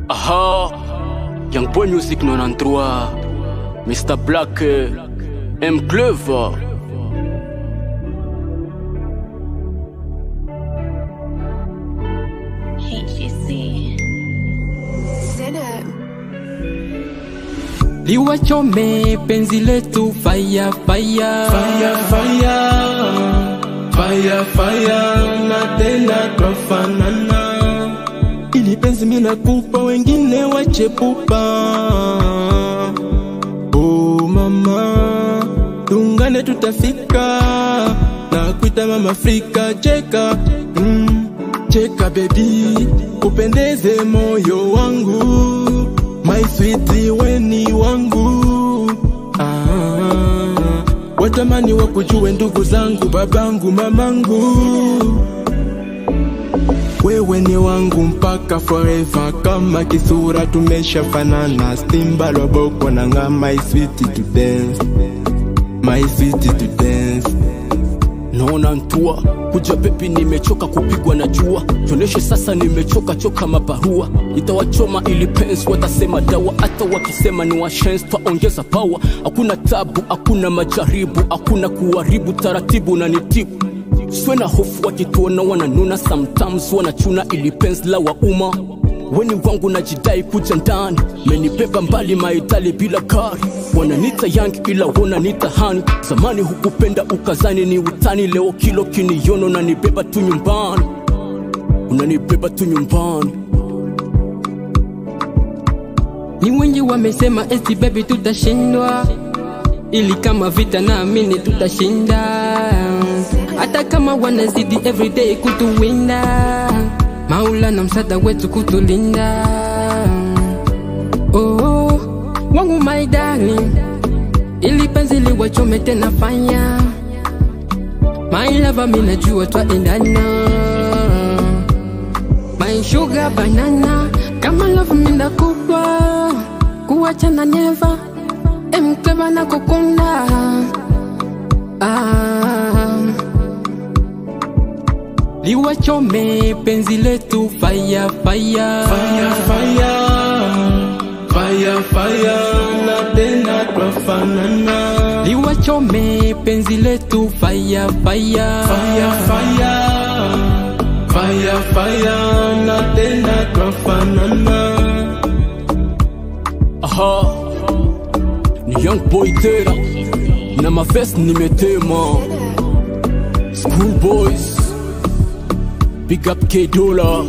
Aha, Young Boy Music 93, Mr. Black, M Clever. HGC. Liwachome penzi letu fire fire fire fire fire fire na tena twafanana. Ili penzi mina kupa wengine wachepupa. Oh mama, tungane tutafika. Na kuita mama Afrika cheka. Cheka baby, upendeze moyo wangu. My sweetie weni wangu. Watamani wakujue ndugu zangu, babangu, mamangu. Wewe ni wangu mpaka forever, kama kisura tumeshafanana. Stimba loboko na nga my sweetie to dance, my sweetie to dance. Naona ntua kuja pepi, nimechoka kupigwa na jua. Tuoneshe sasa nimechoka choka mabarua. Itawachoma ili pensi watasema dawa. Hata wakisema ni washensi twaongeza power. Hakuna tabu, hakuna majaribu, hakuna kuharibu, taratibu na nitibu. Swena hofu wakituona wananuna, sometimes wanachuna ili pensi la wauma. Weni wangu najidai kuja ndani, menibeba mbali maitali bila kari. Wananita young ila wananita honey. Zamani hukupenda ukazani ni utani, leo kilo kiniyono na nibeba tu nyumbani. Unanibeba tu nyumbani. Ni wengi wamesema eti baby tutashindwa, ili kama vita naamini tutashinda. Hata kama wanazidi everyday kutuwinda, Maula na msada wetu kutulinda. Oh, wangu my darling, ili penzi liwachome tena fanya. My lover mina jua twaendana. My sugar banana, kama love mina kubwa. Kuachana never, M Clever na kukunda. Liwachome penzi letu fire fire fire fire fire fire na tena twafanana. Liwachome penzi letu fire fire fire fire fire fire na tena twafanana. Aha, ni Young Boy tera na mavest nimetema. School boys, big up K-Dollar.